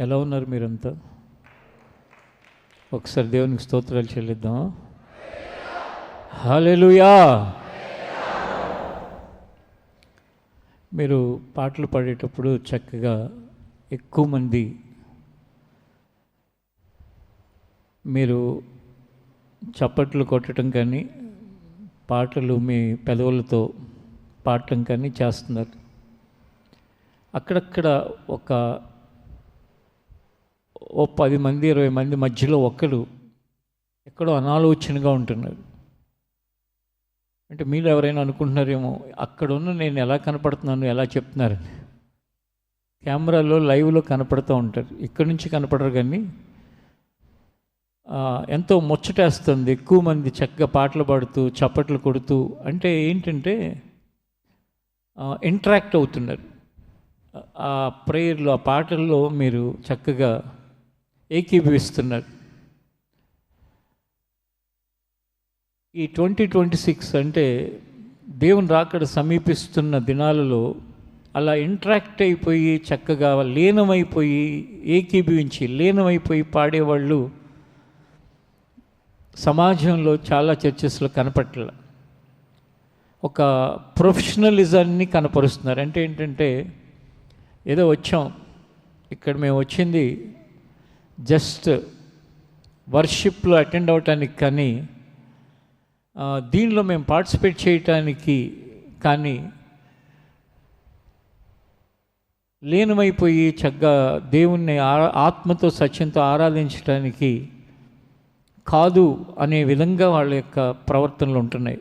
ఎలా ఉన్నారు మీరంతా? ఒకసారి దేవునికి స్తోత్రాలు చెల్లిద్దాం. హల్లెలూయా. మీరు పాటలు పాడేటప్పుడు చక్కగా ఎక్కువ మంది మీరు చప్పట్లు కొట్టడం కానీ పాటలు మీ పెదవులతో పాడటం కానీ చేస్తున్నారు. అక్కడక్కడ ఓ 10 మంది 20 మంది మధ్యలో ఒకరు ఎక్కడో అనాలోచనగా ఉంటున్నారు. అంటే మీరు ఎవరైనా అనుకుంటున్నారేమో అక్కడున్న నేను ఎలా కనపడుతున్నాను, ఎలా చెప్తున్నారని. కెమెరాలో లైవ్లో కనపడుతూ ఉంటారు, ఇక్కడి నుంచి కనపడరు. కానీ ఎంతో ముచ్చటేస్తుంది. ఎక్కువ మంది చక్కగా పాటలు పాడుతూ చప్పట్లు కొడుతూ, అంటే ఏంటంటే ఇంటరాక్ట్ అవుతున్నారు. ఆ ప్రేయర్లో, ఆ పాటల్లో మీరు చక్కగా ఏకీభవిస్తున్నారు. ఈ 2026 అంటే దేవుని రాకడ సమీపిస్తున్న దినాలలో అలా ఇంటరాక్ట్ అయిపోయి చక్కగా లీనమైపోయి ఏకీభవించి లీనమైపోయి పాడేవాళ్ళు సమాజంలో చాలా చర్చెస్లో కనపట్ల. ఒక ప్రొఫెషనలిజాన్ని కనపరుస్తున్నారు. అంటే ఏంటంటే ఏదో వచ్చాం, ఇక్కడ మేము వచ్చింది జస్ట్ వర్షిప్లో అటెండ్ అవటానికి కానీ దీనిలో మేము పార్టిసిపేట్ చేయటానికి కానీ లీనమైపోయి చక్కగా దేవుణ్ణి ఆత్మతో సత్యంతో ఆరాధించడానికి కాదు అనే విధంగా వాళ్ళ యొక్క ప్రవర్తనలు ఉంటున్నాయి.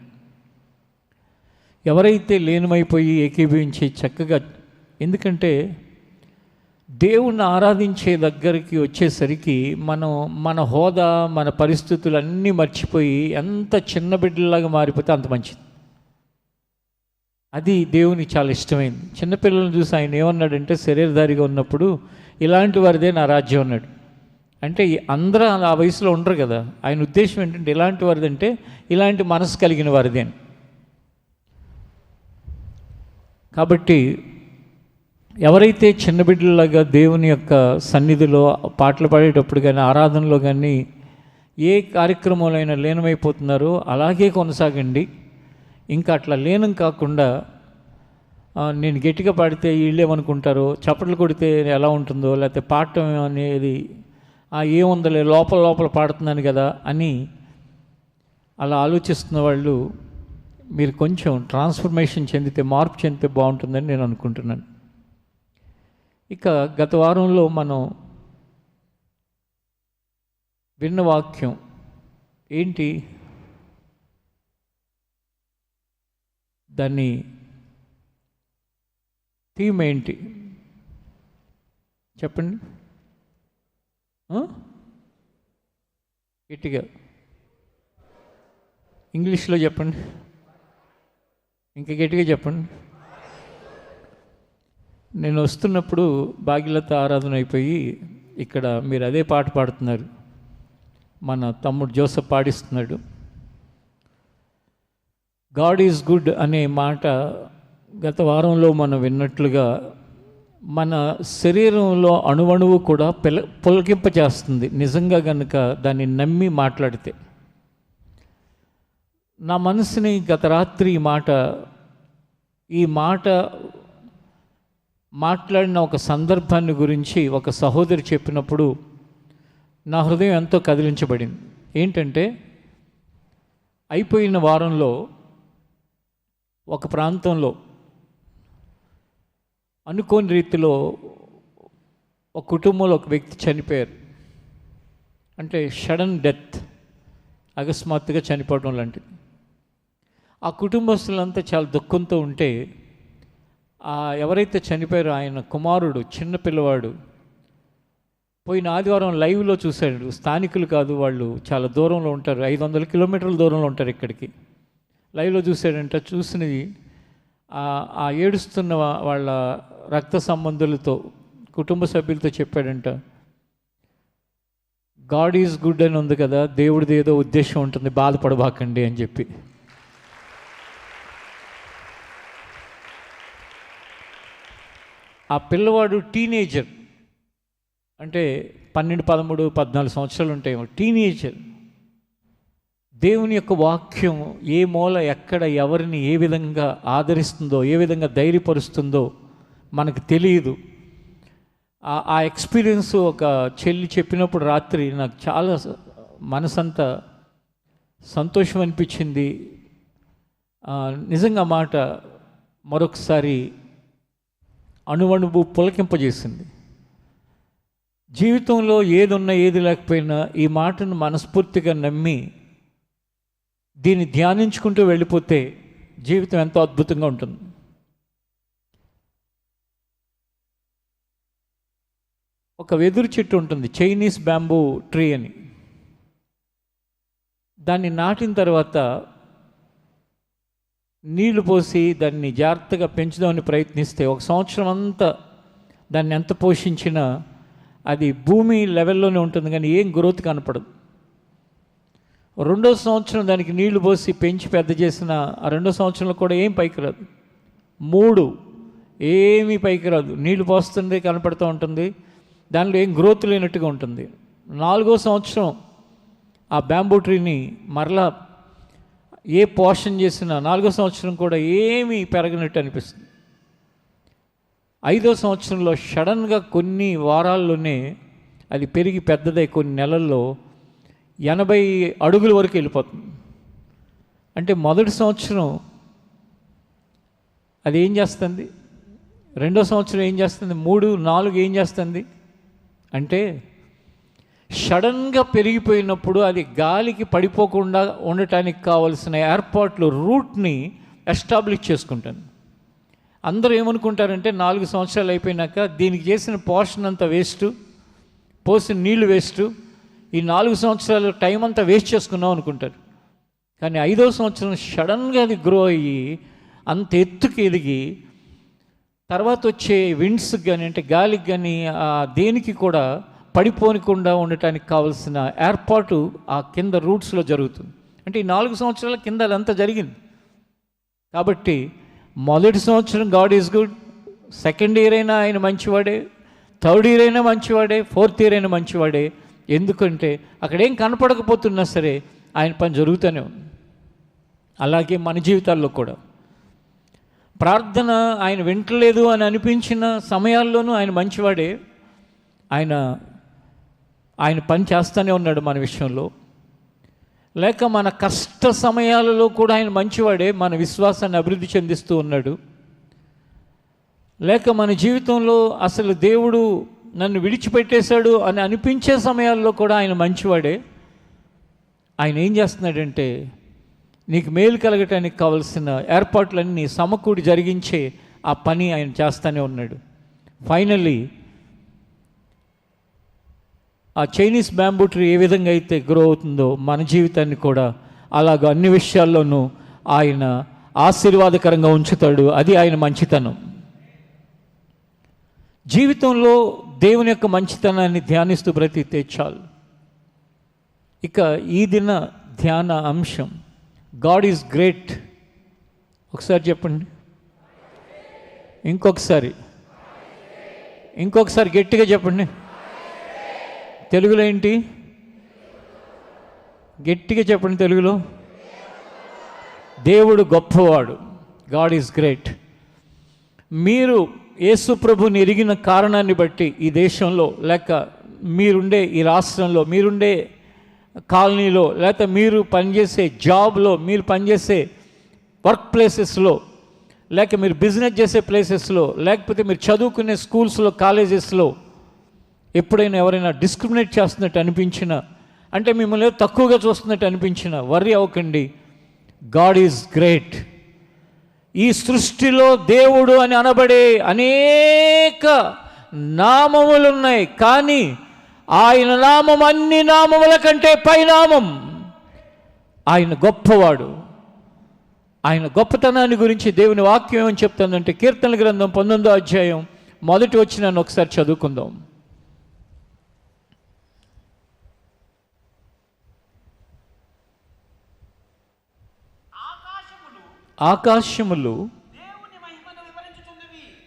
ఎవరైతే లీనమైపోయి ఏకీభవించి చక్కగా, ఎందుకంటే దేవుణ్ణి ఆరాధించే దగ్గరికి వచ్చేసరికి మన హోదా, మన పరిస్థితులు అన్నీ మర్చిపోయి ఎంత చిన్న బిడ్డలాగా మారిపోతే అంత మంచిది. అది దేవునికి చాలా ఇష్టమైంది. చిన్నపిల్లలను చూసి ఆయన ఏమన్నాడంటే, శరీరధారిగా ఉన్నప్పుడు ఇలాంటి వారిదే నా రాజ్యం అన్నాడు. అంటే అందరూ ఆ వయసులో ఉండరు కదా. ఆయన ఉద్దేశం ఏంటంటే ఇలాంటి వారిదంటే ఇలాంటి మనసు కలిగిన వారిదే అని. కాబట్టి ఎవరైతే చిన్న బిడ్డలాగా దేవుని యొక్క సన్నిధిలో పాటలు పాడేటప్పుడు కానీ ఆరాధనలో కానీ ఏ కార్యక్రమంలో అయినా లీనమైపోతున్నారో అలాగే కొనసాగండి. ఇంకా అట్లా లీనం కాకుండా నేను గట్టిగా పాడితే వీళ్ళు ఏమనుకుంటారో, చప్పట్లు కొడితే ఎలా ఉంటుందో, లేకపోతే పాడటం అనేది ఏముందలే లోపల పాడుతున్నాను కదా అని అలా ఆలోచిస్తున్న వాళ్ళు మీరు కొంచెం ట్రాన్స్ఫర్మేషన్ చెందితే, మార్పు చెందితే బాగుంటుందని నేను అనుకుంటున్నాను. ఇక గత వారంలో మనం విన్న వాక్యం ఏంటి? దాన్ని థీమ్ ఏంటి చెప్పండి గట్టిగా ఇంగ్లీష్లో చెప్పండి, ఇంకా గట్టిగా చెప్పండి. నేను వస్తున్నప్పుడు భాగ్యలత ఆరాధన అయిపోయి ఇక్కడ మీరు అదే పాట పాడుతున్నారు. మన తమ్ముడు జోసఫ్ పాడిస్తున్నాడు. గాడ్ ఈజ్ గుడ్ అనే మాట గత వారంలో మనం విన్నట్లుగా మన శరీరంలో అణువణువు కూడా పులకింపచేస్తుంది నిజంగా కనుక దాన్ని నమ్మి మాట్లాడితే. నా మనసుని గత రాత్రి ఈ మాట మాట్లాడిన ఒక సందర్భాన్ని గురించి ఒక సహోదరి చెప్పినప్పుడు నా హృదయం ఎంతో కదిలించబడింది. ఏంటంటే అయిపోయిన వారంలో ఒక ప్రాంతంలో అనుకోని రీతిలో ఒక కుటుంబంలో ఒక వ్యక్తి చనిపోయారు. అంటే సడన్ డెత్, అకస్మాత్తుగా చనిపోవడం లాంటిది. ఆ కుటుంబస్తులంతా చాలా దుఃఖంతో ఉంటే ఎవరైతే చనిపోయారో ఆయన కుమారుడు, చిన్న పిల్లవాడు, పోయిన ఆదివారం లైవ్లో చూశాడు. స్థానికులు కాదు, వాళ్ళు చాలా దూరంలో ఉంటారు, 500 కిలోమీటర్ల దూరంలో ఉంటారు ఇక్కడికి. లైవ్లో చూశాడంట. చూసినది ఆ ఏడుస్తున్న వాళ్ళ రక్త సంబంధులతో, కుటుంబ సభ్యులతో చెప్పాడంట, గాడ్ ఈజ్ గుడ్ అని ఉంది కదా, దేవుడిది ఏదో ఉద్దేశం ఉంటుంది, బాధపడబాకండి అని చెప్పి. ఆ పిల్లవాడు టీనేజర్, అంటే 12, 13, 14 సంవత్సరాలు ఉంటాయేమో, టీనేజర్. దేవుని యొక్క వాక్యం ఏ మూల ఎక్కడ ఎవరిని ఏ విధంగా ఆదరిస్తుందో, ఏ విధంగా ధైర్యపరుస్తుందో మనకు తెలియదు. ఆ ఎక్స్పీరియన్స్ ఒక చెల్లి చెప్పినప్పుడు రాత్రి నాకు చాలా మనసంతా సంతోషం అనిపించింది. నిజంగా మాట మరొకసారి అణువణువు పులకింపజేసింది. జీవితంలో ఏది ఉన్నా ఏది లేకపోయినా ఈ మాటను మనస్ఫూర్తిగా నమ్మి దీన్ని ధ్యానించుకుంటూ వెళ్ళిపోతే జీవితం ఎంతో అద్భుతంగా ఉంటుంది. ఒక వెదురు చెట్టు ఉంటుంది, చైనీస్ బ్యాంబూ ట్రీ అని. దాన్ని నాటిన తర్వాత నీళ్లు పోసి దాన్ని జాగ్రత్తగా పెంచుదామని ప్రయత్నిస్తే 1 సంవత్సరం అంతా దాన్ని ఎంత పోషించినా అది భూమి లెవెల్లోనే ఉంటుంది, కానీ ఏం గ్రోత్ కనపడదు. 2వ సంవత్సరం దానికి నీళ్లు పోసి పెంచి పెద్ద చేసిన ఆ 2వ సంవత్సరంలో కూడా ఏం పైకి రాదు. 3 ఏమీ పైకి రాదు, నీళ్లు పోస్తుంది కనపడుతూ ఉంటుంది, దానిలో ఏం గ్రోత్ లేనట్టుగా ఉంటుంది. 4వ సంవత్సరం ఆ బ్యాంబూ ట్రీని మరలా ఏ పోషణ చేసినా 4వ సంవత్సరం కూడా ఏమీ పెరగనట్టు అనిపిస్తుంది. 5వ సంవత్సరంలో సడన్గా కొన్ని వారాల్లోనే అది పెరిగి పెద్దదై కొన్ని నెలల్లో 80 అడుగుల వరకు వెళ్ళిపోతుంది. అంటే మొదటి సంవత్సరం అది ఏం చేస్తుంది, 2వ సంవత్సరం ఏం చేస్తుంది, 3, 4 ఏం చేస్తుంది అంటే సడన్గా పెరిగిపోయినప్పుడు అది గాలికి పడిపోకుండా ఉండటానికి కావలసిన ఏర్పాట్లు, రూట్ని ఎస్టాబ్లిష్ చేసుకుంటాను. అందరూ ఏమనుకుంటారంటే 4 సంవత్సరాలు అయిపోయినాక దీనికి చేసిన పోషణ అంతా వేస్ట్, పోసిన నీళ్లు వేస్ట్, ఈ 4 సంవత్సరాలు టైం అంతా వేస్ట్ చేసుకున్నాం అనుకుంటారు. కానీ 5వ సంవత్సరం సడన్గా అది గ్రో అయ్యి అంత ఎత్తుకి ఎదిగి తర్వాత వచ్చే విండ్స్కి కానీ అంటే గాలికి కానీ దేనికి కూడా పడిపోనికుండా ఉండటానికి కావాల్సిన ఏర్పాటు ఆ కింద రూట్స్లో జరుగుతుంది. అంటే ఈ 4 సంవత్సరాల కింద అదంతా జరిగింది. కాబట్టి మొదటి సంవత్సరం God is good, second year అయినా ఆయన మంచివాడే, థర్డ్ ఇయర్ అయినా మంచివాడే, ఫోర్త్ ఇయర్ అయినా మంచివాడే. ఎందుకంటే అక్కడేం కనపడకపోతున్నా సరే ఆయన పని జరుగుతూనే ఉంది. అలాగే మన జీవితాల్లో కూడా ప్రార్థన ఆయన వింటలేదు అని అనిపించిన సమయాల్లోనూ ఆయన మంచివాడే, ఆయన పని చేస్తూనే ఉన్నాడు మన విషయంలో. లేక మన కష్ట సమయాలలో కూడా ఆయన మంచివాడే, మన విశ్వాసాన్ని అభివృద్ధి చెందిస్తూ ఉన్నాడు. లేక మన జీవితంలో అసలు దేవుడు నన్ను విడిచిపెట్టేశాడు అని అనిపించే సమయాల్లో కూడా ఆయన మంచివాడే. ఆయన ఏం చేస్తున్నాడంటే నీకు మేలు కలగటానికి కావలసిన ఏర్పాట్లన్నీ సమకూడి జరిగించే ఆ పని ఆయన చేస్తూనే ఉన్నాడు. ఫైనల్లీ ఆ చైనీస్ బ్యాంబూ ట్రీ ఏ విధంగా అయితే గ్రో అవుతుందో మన జీవితాన్ని కూడా అలాగ అన్ని విషయాల్లోనూ ఆయన ఆశీర్వాదకరంగా ఉంచుతాడు. అది ఆయన మంచితనం. జీవితంలో దేవుని యొక్క మంచితనాన్ని ధ్యానిస్తూ బ్రతికితే చాలు. ఇక ఈ దిన ధ్యాన అంశం గాడ్ ఈజ్ గ్రేట్. ఒకసారి చెప్పండి, ఇంకొకసారి గట్టిగా చెప్పండి. తెలుగులో ఏంటి? గట్టిగా చెప్పండి తెలుగులో. దేవుడు గొప్పవాడు. God is great. మీరు యేసు ప్రభుని ఎరిగిన కారణాన్ని బట్టి ఈ దేశంలో, లేక మీరుండే ఈ రాష్ట్రంలో, మీరుండే కాలనీలో, లేక మీరు పనిచేసే జాబ్లో, మీరు పనిచేసే వర్క్ ప్లేసెస్లో, లేక మీరు బిజినెస్ చేసే ప్లేసెస్లో, లేకపోతే మీరు చదువుకునే స్కూల్స్లో, కాలేజెస్లో ఎప్పుడైనా ఎవరైనా డిస్క్రిమినేట్ చేస్తున్నట్టు అనిపించినా, అంటే మిమ్మల్ని తక్కువగా చూస్తున్నట్టు అనిపించినా వర్రీ అవ్వకండి. God is great. ఈ సృష్టిలో దేవుడు అని అనబడే అనేక నామములు ఉన్నాయి, కానీ ఆయన నామం అన్ని నామముల కంటే పైనామం. ఆయన గొప్పవాడు. ఆయన గొప్పతనాన్ని గురించి దేవుని వాక్యం ఏమని చెప్తుందంటే కీర్తనల గ్రంథం 19వ అధ్యాయం 1వ వచనాన్ని ఒకసారి చదువుకుందాం. ఆకాశములు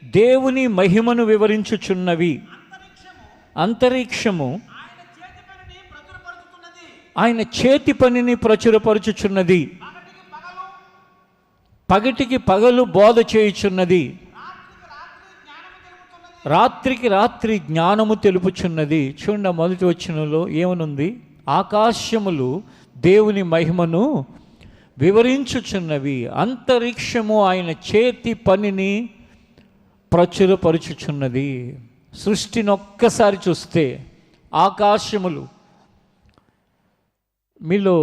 దేవుని మహిమను వివరించుచున్నవి, అంతరిక్షము ఆయన చేతి పనిని ప్రచురపరుచుచున్నది, పగటికి పగలు బోధ చేయుచున్నది, రాత్రికి రాత్రి జ్ఞానము తెలుపుచున్నది. చూడండి, మొదటి వచనంలో ఏమనుంది? ఆకాశములు దేవుని మహిమను వివరించుచున్నవి, అంతరిక్షము ఆయన చేతి పనిని ప్రచురపరుచుచున్నది. సృష్టిని ఒక్కసారి చూస్తే ఆకాశములు, మీలో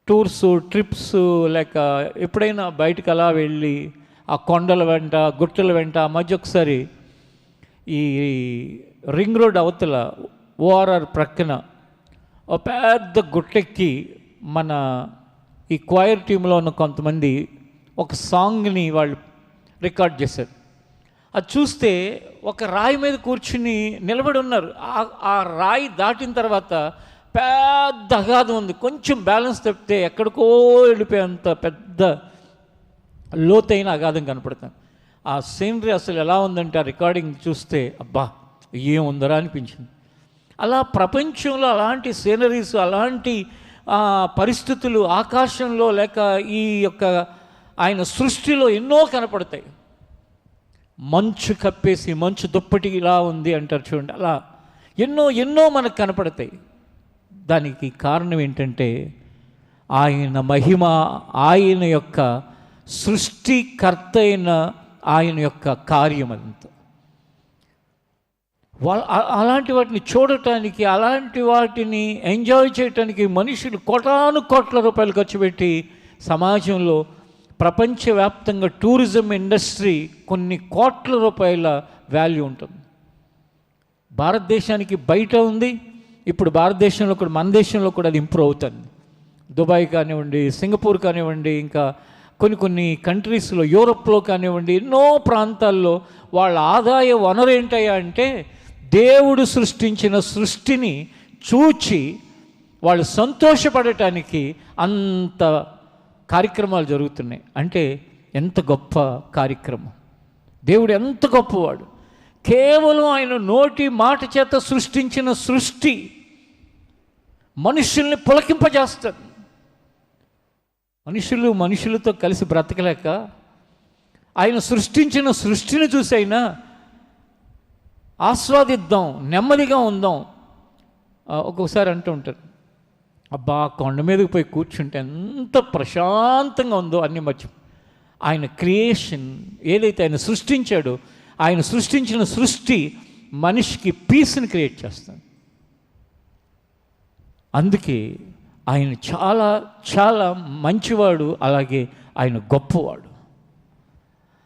టూర్స్ ట్రిప్స్ లేక ఎప్పుడైనా బయటకు అలా వెళ్ళి ఆ కొండల వెంట గుట్టల వెంట మధ్య ఒకసారి ఈ రింగ్ రోడ్ అవతల ఓఆర్ఆర్ ప్రక్కన ఒక పెద్ద గుట్టెక్కి మన ఈ క్వైర్ టీంలో ఉన్న కొంతమంది ఒక సాంగ్ని వాళ్ళు రికార్డ్ చేశారు. అది చూస్తే ఒక రాయి మీద కూర్చుని నిలబడి ఉన్నారు. ఆ రాయి దాటిన తర్వాత పెద్ద అగాధం ఉంది, కొంచెం బ్యాలెన్స్ తప్పితే ఎక్కడికో వెళ్ళిపోయేంత పెద్ద లోతైన అగాధం కనపడుతుంది. ఆ సీనరీ అసలు ఎలా ఉందంటే ఆ రికార్డింగ్ చూస్తే అబ్బా ఏముందరా అనిపించింది. అలా ప్రపంచంలో అలాంటి సీనరీస్, అలాంటి పరిస్థితులు ఆకాశంలో లేక ఈ యొక్క ఆయన సృష్టిలో ఎన్నో కనపడతాయి. మంచు కప్పేసి మంచు దుప్పటి ఇలా ఉంది అంటారు చూడండి, అలా ఎన్నో ఎన్నో మనకు కనపడతాయి. దానికి కారణం ఏంటంటే ఆయన మహిమ, ఆయన యొక్క సృష్టికర్త అయిన ఆయన యొక్క కార్యం అంతా. అలాంటి వాటిని చూడటానికి, అలాంటి వాటిని ఎంజాయ్ చేయటానికి మనుషులు కోటాను కోట్ల రూపాయలు ఖర్చు పెట్టి సమాజంలో ప్రపంచవ్యాప్తంగా టూరిజం ఇండస్ట్రీ కొన్ని కోట్ల రూపాయల వాల్యూ ఉంటుంది. భారతదేశానికి బయట ఉంది, ఇప్పుడు భారతదేశంలో కూడా మన దేశంలో కూడా అది ఇంప్రూవ్ అవుతుంది. దుబాయ్ కానివ్వండి, సింగపూర్ కానివ్వండి, ఇంకా కొన్ని కంట్రీస్లో, యూరోప్లో కానివ్వండి, ఎన్నో ప్రాంతాల్లో వాళ్ళ ఆదాయ వనరు ఏంటయ్యా అంటే దేవుడు సృష్టించిన సృష్టిని చూచి వాళ్ళు సంతోషపడటానికి అంత కార్యక్రమాలు జరుగుతున్నాయి. అంటే ఎంత గొప్ప కార్యక్రమం! దేవుడు ఎంత గొప్పవాడు! కేవలం ఆయన నోటి మాట చేత సృష్టించిన సృష్టి మనుషుల్ని పులకింపజేస్తుంది. మనుషులతో కలిసి బ్రతకలేక ఆయన సృష్టించిన సృష్టిని చూసి అయినా ఆస్వాదిద్దాం, నెమ్మదిగా ఉందాం. ఒక్కొక్కసారి అంటూ ఉంటారు, అబ్బా కొండ మీదకి పోయి కూర్చుంటే ఎంత ప్రశాంతంగా ఉందో అన్నీ మర్చి. ఆయన క్రియేషన్ ఏదైతే ఆయన సృష్టించాడో, ఆయన సృష్టించిన సృష్టి మనిషికి పీస్ని క్రియేట్ చేస్తాడు. అందుకే ఆయన చాలా చాలా మంచివాడు, అలాగే ఆయన గొప్పవాడు.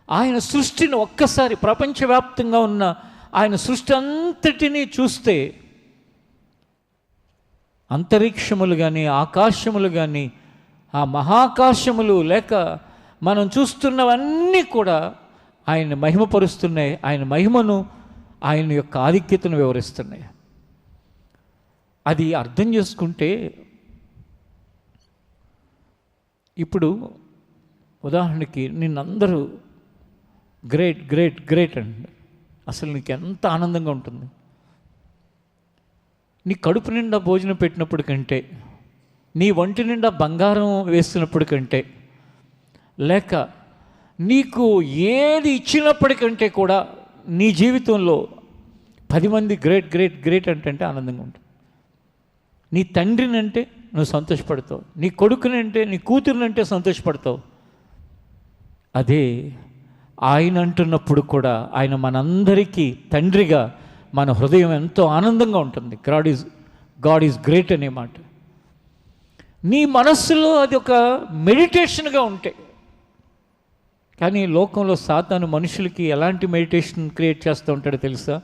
ఆయన సృష్టిని ఒక్కసారి ప్రపంచవ్యాప్తంగా ఉన్న ఆయన సృష్టి అంతటినీ చూస్తే అంతరిక్షములు కానీ, ఆకాశములు కానీ, ఆ మహాకాశములు లేక మనం చూస్తున్నవన్నీ కూడా ఆయన మహిమపరుస్తున్నాయి. ఆయన మహిమను, ఆయన యొక్క ఆధిక్యతను వివరిస్తున్నాయి. అది అర్థం చేసుకుంటే ఇప్పుడు ఉదాహరణకి నిన్నందరూ గ్రేట్ గ్రేట్ గ్రేట్ అంటారు. అసలు నీకు ఎంత ఆనందంగా ఉంటుంది. నీ కడుపు నిండా భోజనం పెట్టినప్పుడు కంటే, నీ ఒంటి నిండా బంగారం వేస్తున్నప్పుడు కంటే, లేక నీకు ఏది ఇచ్చినప్పటికంటే కూడా నీ జీవితంలో 10 మంది గ్రేట్ గ్రేట్ గ్రేట్ అంటే ఆనందంగా ఉంటుంది. నీ తండ్రినంటే నువ్వు సంతోషపడతావు, నీ కొడుకునంటే, నీ కూతురునంటే సంతోషపడతావు. అదే ఆయన అంటున్నప్పుడు కూడా ఆయన మనందరికీ తండ్రిగా మన హృదయం ఎంతో ఆనందంగా ఉంటుంది. గాడ్ ఈజ్ గ్రేట్ అనే మాట నీ మనస్సులో అది ఒక మెడిటేషన్గా ఉంటే. కానీ లోకంలో సాతాను మనుషులకి ఎలాంటి మెడిటేషన్ క్రియేట్ చేస్తూ ఉంటాడో తెలుసా?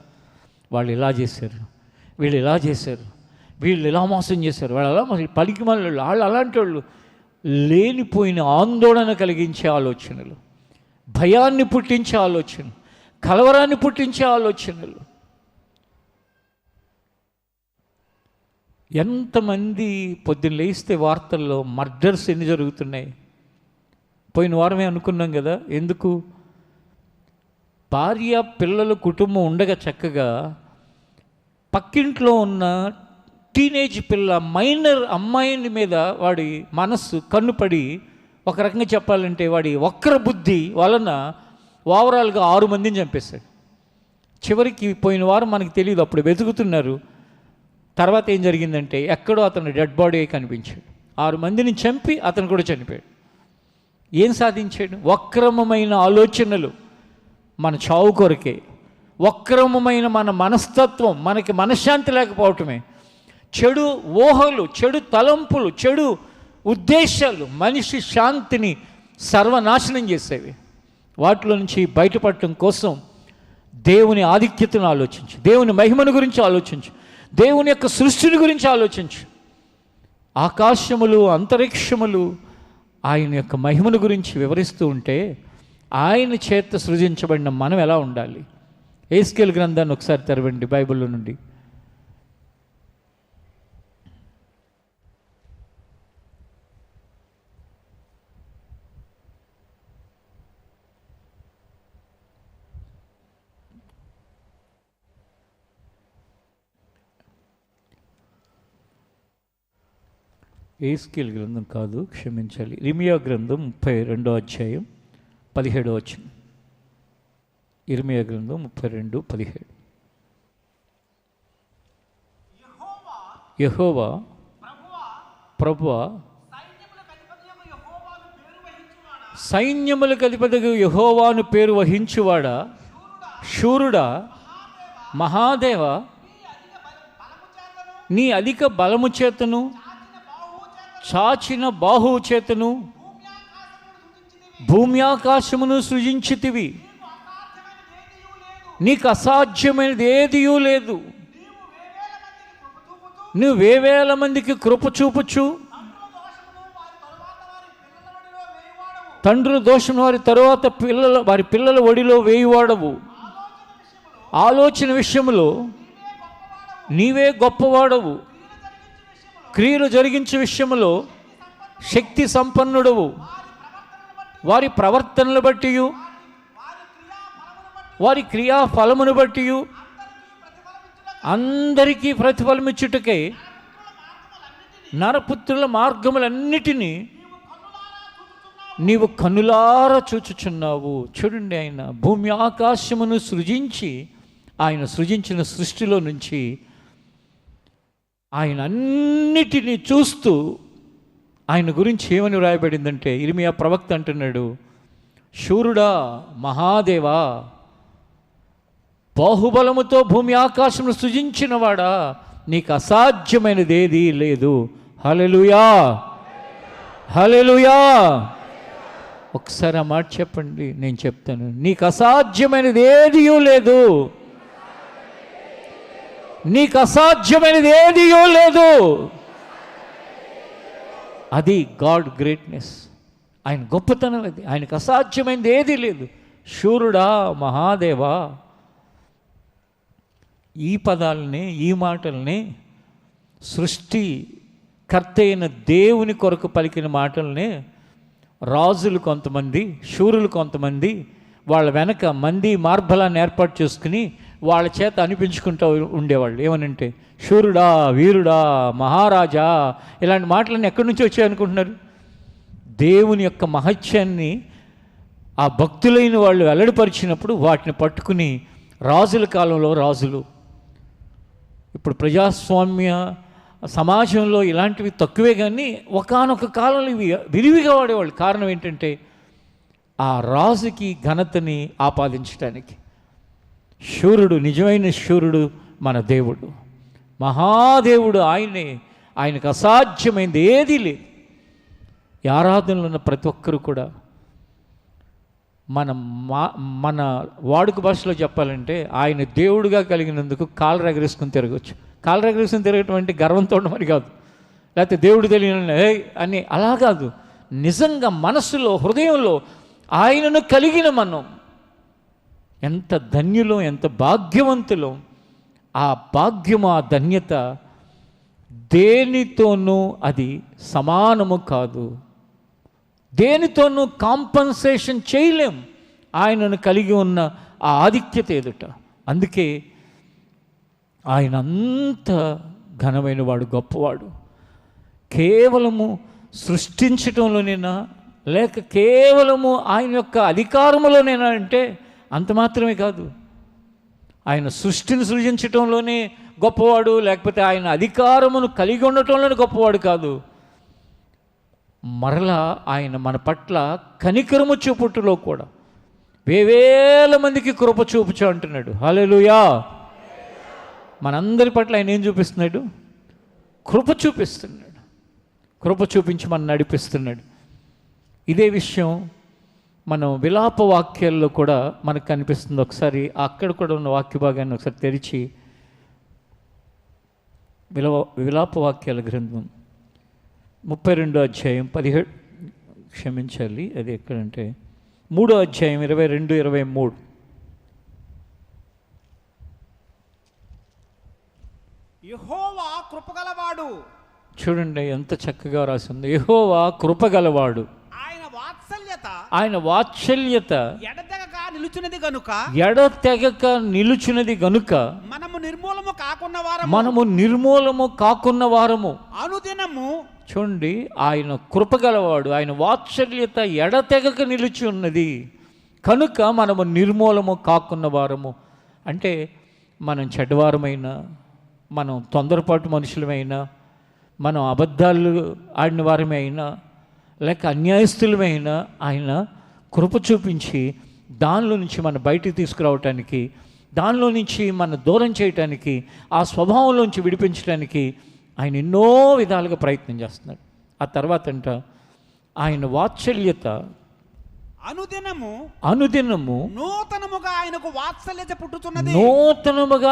వాళ్ళు ఇలా చేశారు, వీళ్ళు ఇలా చేశారు, వీళ్ళు ఇలా మోసం చేశారు, వాళ్ళు అలా పలికి వాళ్ళు అలాంటి వాళ్ళు లేనిపోయిన ఆందోళన కలిగించే ఆలోచనలు, భయాన్ని పుట్టించే ఆలోచనలు, కలవరాన్ని పుట్టించే ఆలోచనలు. ఎంతమంది పొద్దున్న లేస్తే వార్తల్లో మర్డర్స్ ఎన్ని జరుగుతున్నాయి. పోయిన వారమే అనుకున్నాం కదా, ఎందుకు భార్య పిల్లలు కుటుంబం ఉండగా చక్కగా పక్కింట్లో ఉన్న టీనేజ్ పిల్ల మైనర్ అమ్మాయిని మీద వాడి మనస్సు కన్నుపడి, ఒక రకంగా చెప్పాలంటే వాడి వక్ర బుద్ధి వలన ఓవరాల్గా 6 మందిని చంపేశాడు. చివరికి పోయిన వారం మనకు తెలియదు, అప్పుడు వెతుకుతున్నారు. తర్వాత ఏం జరిగిందంటే ఎక్కడో అతను డెడ్ బాడీ కనిపించాడు. 6 మందిని చంపి అతను కూడా చనిపోయాడు. ఏం సాధించాడు? వక్రమమైన ఆలోచనలు మన చావు కొరకే, వక్రమమైన మన మనస్తత్వం, మనకి మనశ్శాంతి లేకపోవటమే, చెడు ఊహలు, చెడు తలంపులు, చెడు ఉద్దేశాలు మనిషి శాంతిని సర్వనాశనం చేసేవి. వాటిలో నుంచి బయటపడటం కోసం దేవుని ఆధిక్యతను ఆలోచించు, దేవుని మహిమను గురించి ఆలోచించు, దేవుని యొక్క సృష్టిని గురించి ఆలోచించు. ఆకాశములు అంతరిక్షములు ఆయన యొక్క మహిమను గురించి వివరిస్తూ ఉంటే ఆయన చేత సృజించబడిన మనం ఎలా ఉండాలి? ఎహెజ్కేలు గ్రంథాన్ని ఒకసారి తెరవండి బైబిల్లో నుండి. ఎహెజ్కేలు గ్రంథం కాదు, క్షమించాలి, ఇర్మియా గ్రంథం 32వ అధ్యాయం 17వ వచనం. ఇర్మియా గ్రంథం 32:17. యెహోవా ప్రభువా సైన్యములకు అధిపతియగు యెహోవాను పేరు వహించువాడా, శూరుడా, మహాదేవ, నీ అధిక బలము చేతను చాచిన బాహువు చేతను భూమి ఆకాశమును సృజించితివి. నీకు అసాధ్యమైనది ఏదియూ లేదు. నువ్వు 1000 మందికి కృప చూపుచు తండ్రుల దోషం వారి తరువాత వారి పిల్లల ఒడిలో వేయువాడవు. ఆలోచన విషయంలో నీవే గొప్పవాడవు. క్రియలు జరిగించే విషయంలో శక్తి సంపన్నుడవు. వారి ప్రవర్తనలు బట్టి, వారి క్రియా ఫలమును బట్టి అందరికీ ప్రతిఫలమిచ్చుటకై నరపుత్రుల మార్గములన్నిటినీ నీవు కన్నులారా చూచుచున్నావు. చూడండి, ఆయన భూమి ఆకాశమును సృజించి, ఆయన సృజించిన సృష్టిలో నుంచి ఆయన అన్నిటినీ చూస్తూ ఆయన గురించి ఏమని వ్రాయబడిందంటే, ఇర్మియా ప్రవక్త అంటున్నాడు, శూరుడా, మహాదేవా, బాహుబలముతో భూమి ఆకాశమును సృజించినవాడా, నీకు అసాధ్యమైనది ఏదీ లేదు. హల్లెలూయా, హల్లెలూయా. ఒకసారి ఆ మాట చెప్పండి, నేను చెప్తాను. నీకు అసాధ్యమైనది ఏదియూ లేదు. నీకు అసాధ్యమైనది ఏదియూ లేదు. అది గాడ్ గ్రేట్నెస్, ఆయన గొప్పతనం. అది ఆయనకు అసాధ్యమైనది ఏదీ లేదు. శూరుడా, మహాదేవా, ఈ పదాలని, ఈ మాటల్ని సృష్టి కర్త అయిన దేవుని కొరకు పలికిన మాటల్ని రాజులు కొంతమంది, శూరులు కొంతమంది వాళ్ళ వెనక మంది మార్బలాన్ని ఏర్పాటు చేసుకుని వాళ్ళ చేత అనిపించుకుంటూ ఉండేవాళ్ళు. ఏమనంటే, శూరుడా, వీరుడా, మహారాజా, ఇలాంటి మాటలన్నీ ఎక్కడి నుంచి వచ్చాయి అనుకుంటున్నారు? దేవుని యొక్క మహత్యాన్ని ఆ భక్తులైన వాళ్ళు వెల్లడిపరిచినప్పుడు వాటిని పట్టుకుని రాజుల కాలంలో రాజులు, ఇప్పుడు ప్రజాస్వామ్య సమాజంలో ఇలాంటివి తక్కువే, కానీ ఒకానొక కాలంలో ఇవి విరివిగా వాడేవాళ్ళు. కారణం ఏంటంటే ఆ రాజుకి ఘనతని ఆపాదించడానికి. శూరుడు, నిజమైన శూరుడు మన దేవుడు, మహాదేవుడు. ఆయనే, ఆయనకు అసాధ్యమైంది ఏదీ లేదు. ఈ ఆరాధనలో ఉన్న ప్రతి ఒక్కరు కూడా మన వాడుక భాషలో చెప్పాలంటే ఆయన దేవుడుగా కలిగినందుకు కాలు రగరేసుకుని తిరగచ్చు. కాలు రగరేసుకుని తిరగటం అంటే గర్వంతో ఉండమని కాదు, లేకపోతే దేవుడు తెలియని అని అలా కాదు. నిజంగా మనసులో, హృదయంలో ఆయనను కలిగిన మనం ఎంత ధన్యులో, ఎంత భాగ్యవంతులో. ఆ భాగ్యము, ఆ ధన్యత దేనితోనూ అది సమానము కాదు. దేనితోనూ కాంపన్సేషన్ చేయలేం ఆయనను కలిగి ఉన్న ఆ ఆధిక్యత ఎదుట. అందుకే ఆయన అంత ఘనమైన వాడు, గొప్పవాడు. కేవలము సృష్టించటంలోనేనా, లేక కేవలము ఆయన యొక్క అధికారములోనేనా అంటే అంత మాత్రమే కాదు. ఆయన సృష్టిని సృజించటంలోనే గొప్పవాడు, లేకపోతే ఆయన అధికారమును కలిగి ఉండటంలోనే గొప్పవాడు కాదు. మరలా ఆయన మన పట్ల కనికరము చూపుటలో కూడా వేవేల మందికి కృప చూపుచు అంటున్నాడు. హల్లెలూయా. మనందరి పట్ల ఆయన ఏం చూపిస్తున్నాడు? కృప చూపిస్తున్నాడు. కృప చూపించి మనం నడిపిస్తున్నాడు. ఇదే విషయం మనం విలాప వాక్యాల్లో కూడా మనకు కనిపిస్తుంది. ఒకసారి అక్కడ కూడా ఉన్న వాక్య భాగాన్ని ఒకసారి తెరిచి, విలాప వాక్యాల గ్రంథం 32వ అధ్యాయం 17, క్షమించాలి అది ఎక్కడంటే 3వ అధ్యాయం 22, 23. యెహోవా కృపగలవాడు. చూడండి ఎంత చక్కగా రాసింది. యెహోవా కృపగలవాడు, ఆయన వాత్సల్యత ఎడతెగక నిలుచున్నది గనుక, ఎడతెగక నిలుచున్నది గనుక మనము నిర్మూలము కాకున్న వారము అనుదినము. చూడండి, ఆయన కృపగలవాడు, ఆయన వాత్సల్యత ఎడతెగక నిలిచి ఉన్నది కనుక మనము నిర్మూలము కాకున్న వారము. అంటే మనం చెడ్డవారమైనా, మనం తొందరపాటు మనుషులమైనా, మనం అబద్ధాలు ఆడిన వారమే అయినా, లేక అన్యాయస్తులమైనా ఆయన కృప చూపించి దానిలో నుంచి మన బయటికి తీసుకురావటానికి, దానిలో నుంచి మన దూరం చేయటానికి, ఆ స్వభావంలోంచి విడిపించడానికి ఆయన ఎన్నో విధాలుగా ప్రయత్నం చేస్తున్నాడు. ఆ తర్వాత అంట ఆయన వాత్సల్యత అనుదినము నూతనముగా ఆయనకు వాత్సల్యత పుట్టుచున్నది. నూతనముగా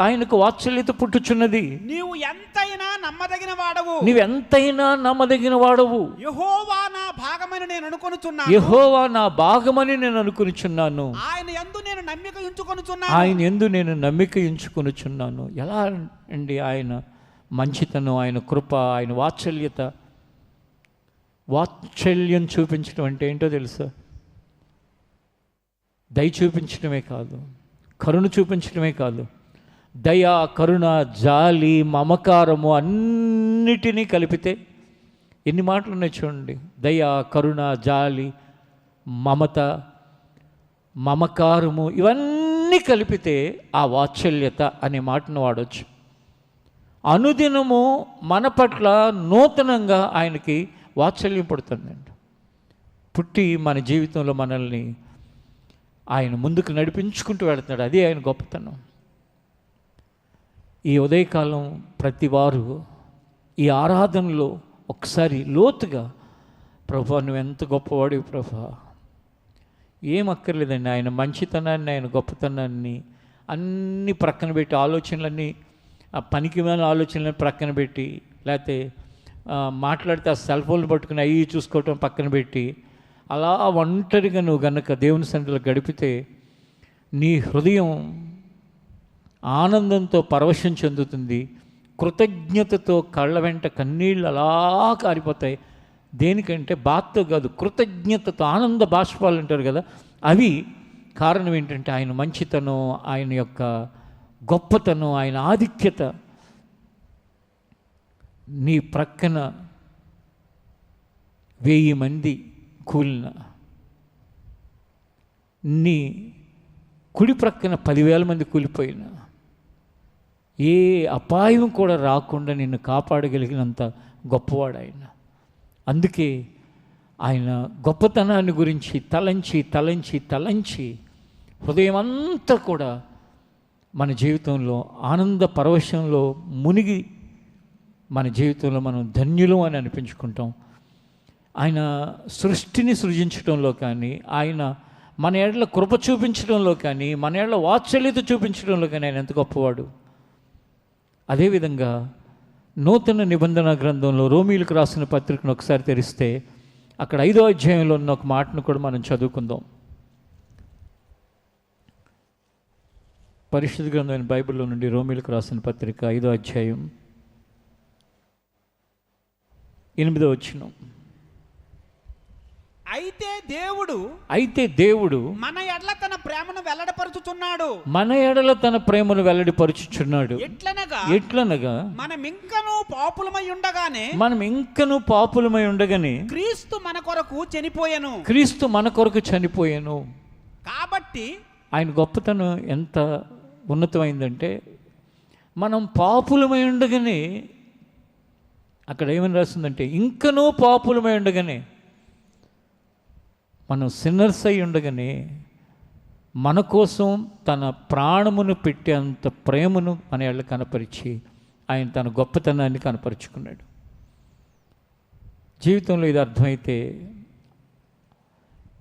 ఆయనకు వాత్సల్యత పుట్టుచున్నది. నీవు ఎంతైనా నమ్మదగిన వాడవు. యెహోవా నా భాగమని నేను అనుకొనుచున్నాను. ఆయన యందు నేను నమ్మిక ఉంచుకొనుచున్నాను. ఎలా అండి ఆయన మంచితనం, ఆయన కృప, ఆయన వాత్సల్యం చూపించడం అంటే ఏంటో తెలుసా? దయ చూపించడమే కాదు, కరుణ చూపించడమే కాదు, దయ, కరుణ, జాలి, మమకారము అన్నిటినీ కలిపితే ఎన్ని మాటలు ఉన్నాయి చూడండి. దయ, కరుణ, జాలి, మమత, మమకారము ఇవన్నీ కలిపితే ఆ వాత్సల్యత అనే మాటను వాడవచ్చు. అనుదినము మన పట్ల నూతనంగా ఆయనకి వాత్సల్యం పడుతుందండి. పుట్టి మన జీవితంలో మనల్ని ఆయన ముందుకు నడిపించుకుంటూ వెళుతున్నాడు. అది ఆయన గొప్పతనం. ఈ ఉదయకాలం ప్రతి వారు ఈ ఆరాధనలో ఒకసారి లోతుగా, ప్రభా నువ్వు ఎంత గొప్పవాడివి ప్రభా, ఏం అక్కర్లేదండి, ఆయన మంచితనాన్ని, ఆయన గొప్పతనాన్ని అన్నీ ప్రక్కన పెట్టి, ఆలోచనలన్నీ, ఆ పనికిమాలిన ఆలోచనలను ప్రక్కన పెట్టి, లేకపోతే మాట్లాడితే ఆ సెల్ ఫోన్లు పట్టుకుని అవి చూసుకోవటం పక్కన పెట్టి, అలా ఒంటరిగా నువ్వు గనక దేవుని సన్నిధిలో గడిపితే నీ హృదయం ఆనందంతో పరవశం చెందుతుంది. కృతజ్ఞతతో కళ్ళ వెంట కన్నీళ్ళు అలా కారిపోతాయి. దేనికంటే బాధతో కాదు, కృతజ్ఞతతో ఆనంద బాష్పాలు అంటారు కదా, అవి కారణం ఏంటంటే ఆయన మంచితనం, ఆయన యొక్క గొప్పతనం, ఆయన ఆధిక్యత. నీ ప్రక్కన 1000 మంది కూలిన, నీ కుడి ప్రక్కన 10,000 మంది కూలిపోయినా ఏ అపాయం కూడా రాకుండా నిన్ను కాపాడగలిగినంత గొప్పవాడు ఆయన. అందుకే ఆయన గొప్పతనాన్ని గురించి తలంచి తలంచి తలంచి హృదయం అంతా కూడా మన జీవితంలో ఆనంద పరవశంలో మునిగి మన జీవితంలో మనం ధన్యులు అని అనిపించుకుంటాం. ఆయన సృష్టిని సృజించడంలో కానీ, ఆయన మన ఏళ్ళ కృప చూపించడంలో కానీ, మన ఏళ్ళ వాత్సల్యత చూపించడంలో కానీ ఆయన ఎంత గొప్పవాడు. అదేవిధంగా నూతన నిబంధన గ్రంథంలో రోమీలకు రాసిన పత్రికను ఒకసారి తెరిస్తే అక్కడ 5వ అధ్యాయంలో ఉన్న ఒక మాటను కూడా మనం చదువుకుందాం. పరిశుద్ధ గ్రంథమైన బైబిల్లో నుండి రోమీలకు రాసిన పత్రిక 5వ అధ్యాయం 8వ వచనం. అయితే దేవుడు మన ఎడ్ల తన ప్రేమను వెల్లడిపరుచుచున్నాడు. మన ఎడల తన ప్రేమను వెల్లడిపరుచుచున్నాడు. ఎట్లనగా మనం ఇంకను పాపులమై ఉండగానే క్రీస్తు మన కొరకు చనిపోయాను. కాబట్టి ఆయన గొప్పతనం ఎంత ఉన్నతమైందంటే, మనం పాపులమై ఉండగానే, అక్కడ ఏమని రాస్తుందంటే ఇంకనూ పాపులమై ఉండగానే, మనం సిన్నర్స్ అయి ఉండగానే మన కోసం తన ప్రాణమును పెట్టే అంత ప్రేమను మన ఏళ్ళ కనపరిచి ఆయన తన గొప్పతనాన్ని కనపరుచుకున్నాడు. జీవితంలో ఇది అర్థమైతే,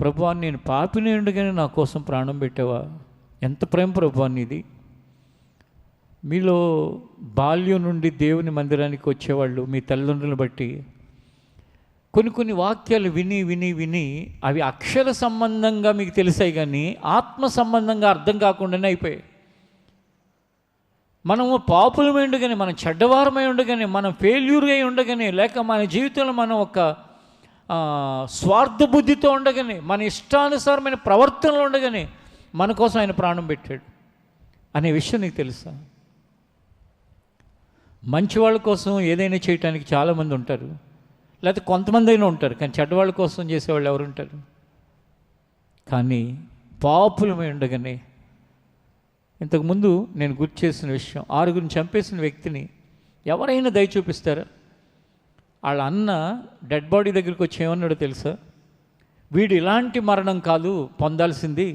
ప్రభువా నేను పాపిని ఉండగానే నా కోసం ప్రాణం పెట్టావా, ఎంత ప్రేమ ప్రభువా నీది. మీలో బాల్యం నుండి దేవుని మందిరానికి వచ్చేవాళ్ళు మీ తల్లిదండ్రులను బట్టి కొన్ని వాక్యాలు విని విని విని అవి అక్షర సంబంధంగా మీకు తెలిసాయి, కానీ ఆత్మ సంబంధంగా అర్థం కాకుండానే అయిపోయాయి. మనము పాపులమై ఉండగానే, మనం చెడ్డవారమై ఉండగానే, మనం ఫెయిల్యూర్ అయి ఉండగానే, లేక మన జీవితంలో మనం ఒక స్వార్థ బుద్ధితో ఉండగానే, మన ఇష్టానుసారమైన ప్రవర్తనలో ఉండగానే మన కోసం ఆయన ప్రాణం పెట్టాడు అనే విషయం నీకు తెలుసా? మంచి వాళ్ళ కోసం ఏదైనా చేయటానికి చాలామంది ఉంటారు, లేకపోతే కొంతమంది అయినా ఉంటారు, కానీ చెడ్డవాళ్ళ కోసం చేసేవాళ్ళు ఎవరు ఉంటారు? కానీ పాపులమై ఉండగానే, ఇంతకుముందు నేను గుర్తు చేసిన విషయం, 6 చంపేసిన వ్యక్తిని ఎవరైనా దయ చూపిస్తారా? వాళ్ళ అన్న డెడ్ బాడీ దగ్గరికి వచ్చి ఏమన్నాడో తెలుసా? వీడు ఇలాంటి మరణం కాదు పొందాల్సింది,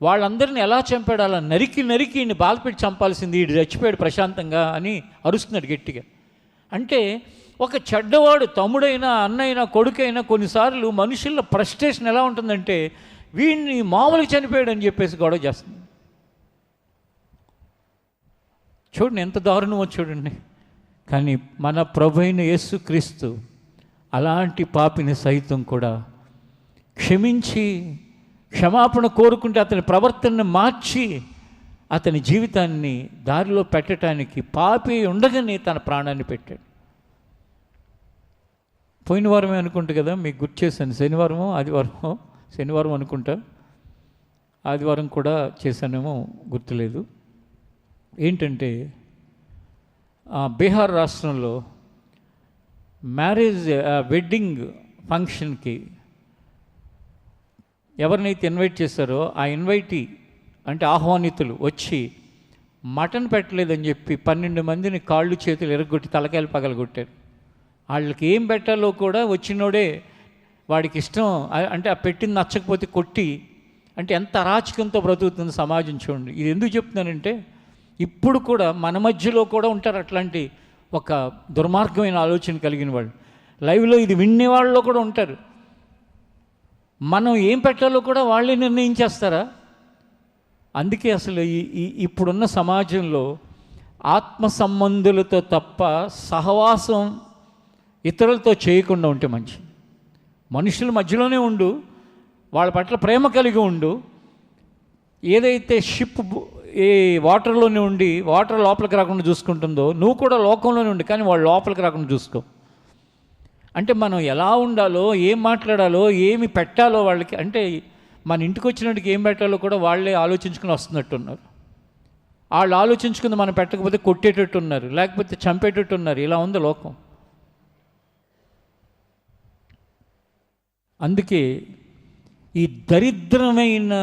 వాళ్ళందరిని ఎలా చంపాడు, అలా నరికి ఈయన్ని బాధపెట్టి చంపాల్సింది, వీడు చచ్చిపోయాడు ప్రశాంతంగా అని అరుస్తున్నాడు గట్టిగా. అంటే ఒక చెడ్డవాడు తమ్ముడైనా అన్నైనా కొడుకైనా కొన్నిసార్లు మనుషుల్లో ఫ్రస్ట్రేషన్ ఎలా ఉంటుందంటే, వీడిని మామూలుగా చనిపోయాడు అని చెప్పేసి గొడవ చేస్తుంది. చూడండి ఎంత దారుణమో చూడండి. కానీ మన ప్రభు అయిన యేసుక్రీస్తు అలాంటి పాపిని సైతం కూడా క్షమించి, క్షమాపణ కోరుకుంటే అతని ప్రవర్తనను మార్చి అతని జీవితాన్ని దారిలో పెట్టడానికి పాపి ఉండగానే తన ప్రాణాన్ని పెట్టాడు. పోయిన వారమే అనుకుంటా కదా, మీకు గుర్తు చేశాను, శనివారం అనుకుంటా, ఆదివారం కూడా చేశానేమో గుర్తులేదు. ఏంటంటే బీహార్ రాష్ట్రంలో వెడ్డింగ్ ఫంక్షన్కి ఎవరినైతే ఇన్వైట్ చేశారో ఆ ఇన్వైటీ అంటే ఆహ్వానితులు వచ్చి మటన్ పెట్టలేదని చెప్పి 12 మందిని కాళ్ళు చేతులు ఎరగొట్టి తలకాయలు పగలగొట్టారు. వాళ్ళకి ఏం పెట్టాలో కూడా వచ్చినోడే వాడికి ఇష్టం అంటే ఆ పెట్టింది నచ్చకపోతే కొట్టి, అంటే ఎంత అరాచకంతో బ్రతుకుతుంది సమాజం చూడండి. ఇది ఎందుకు చెప్తున్నానంటే, ఇప్పుడు కూడా మన మధ్యలో కూడా ఉంటారు అట్లాంటి ఒక దుర్మార్గమైన ఆలోచన కలిగిన వాళ్ళు. లైవ్లో ఇది వినే వాళ్ళలో కూడా ఉంటారు. మనం ఏం పెట్టాలో కూడా వాళ్ళే నిర్ణయించేస్తారా? అందుకే అసలు ఇప్పుడున్న సమాజంలో ఆత్మ సంబంధులతో తప్ప సహవాసం ఇతరులతో చేయకుండా ఉంటే మంచిది. మనుషుల మధ్యలోనే ఉండు, వాళ్ళ పట్ల ప్రేమ కలిగి ఉండు. ఏదైతే షిప్ ఈ వాటర్లోనే ఉండి వాటర్ లోపలికి రాకుండా చూసుకుంటుందో, నువ్వు కూడా లోకంలోనే ఉండి కానీ వాళ్ళు లోపలికి రాకుండా చూసుకో. అంటే మనం ఎలా ఉండాలో, ఏం మాట్లాడాలో, ఏమి పెట్టాలో వాళ్ళకి, అంటే మన ఇంటికి వచ్చినట్టుకి ఏం పెట్టాలో కూడా వాళ్ళే ఆలోచించుకుని వస్తున్నట్టున్నారు. వాళ్ళు ఆలోచించుకుని మనం పెట్టకపోతే కొట్టేటట్టు ఉన్నారు, లేకపోతే చంపేటట్టు ఉన్నారు. ఇలా ఉంది లోకం. అందుకే ఈ దరిద్రమైన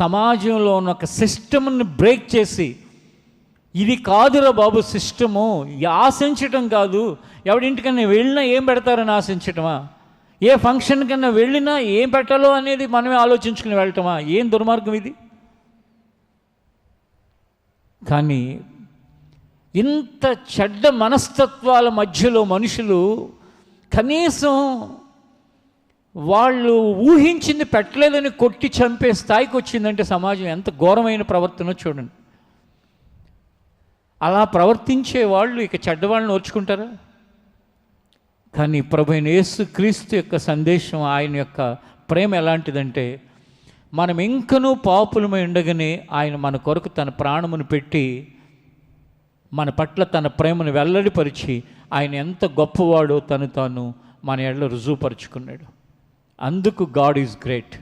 సమాజంలో ఉన్న ఒక సిస్టమ్ని బ్రేక్ చేసి, ఇది కాదురా బాబు సిస్టము, ఆశించటం కాదు, ఎవడింటికన్నా వెళ్ళినా ఏం పెడతారని ఆశించటమా, ఏ ఫంక్షన్ కన్నా వెళ్ళినా ఏం పెట్టాలో అనేది మనమే ఆలోచించుకుని వెళ్ళటమా, ఏం దుర్మార్గం ఇది. కానీ ఇంత చెడ్డ మనస్తత్వాల మధ్యలో మనుషులు కనీసం వాళ్ళు ఊహించింది పెట్టలేదని కొట్టి చంపే స్థాయికి వచ్చిందంటే సమాజం ఎంత ఘోరమైన ప్రవర్తన చూడండి. అలా ప్రవర్తించే వాళ్ళు ఇక చెడ్డవాళ్ళని ఓర్చుకుంటారా? కానీ ప్రభువైన యేసుక్రీస్తు యొక్క సందేశం, ఆయన యొక్క ప్రేమ ఎలాంటిదంటే, మనం ఇంకనూ పాపులమై ఉండగానే ఆయన మన కొరకు తన ప్రాణమును పెట్టి మన పట్ల తన ప్రేమను వెల్లడిపరిచి ఆయన ఎంత గొప్పవాడో తాను మన ఎడల రుజువుపరుచుకున్నాడు. అందుకు గాడ్ ఈజ్ గ్రేట్.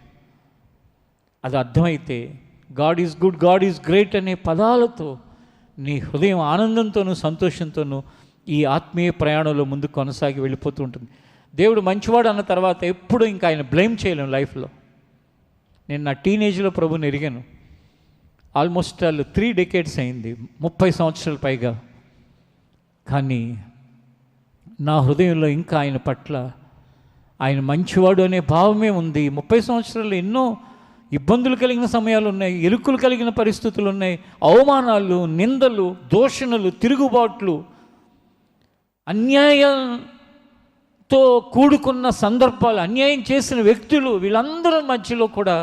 అది అర్థమైతే God is good, God is great అనే పదాలతో నీ హృదయం ఆనందంతోనూ సంతోషంతోనూ ఈ ఆత్మీయ ప్రయాణంలో ముందు కొనసాగి వెళ్ళిపోతూ ఉంటుంది. దేవుడు మంచివాడు అన్న తర్వాత ఎప్పుడు ఇంకా ఆయన బ్లేమ్ చేయలేము లైఫ్లో. నేను నా టీనేజ్లో ప్రభుని ఎరిగాను. ఆల్మోస్ట్ 3 decades అయింది, 30 సంవత్సరాల పైగా. కానీ నా హృదయంలో ఇంకా ఆయన పట్ల ఆయన మంచివాడు అనే భావమే ఉంది. 30 సంవత్సరాలు ఎన్నో ఇబ్బందులు కలిగిన సమయాలు ఉన్నాయి, ఇరుకులు కలిగిన పరిస్థితులు ఉన్నాయి, అవమానాలు, నిందలు, దూషణలు, తిరుగుబాట్లు, అన్యాయంతో కూడుకున్న సందర్భాలు, అన్యాయం చేసిన వ్యక్తులు, వీళ్ళందరి మధ్యలో కూడా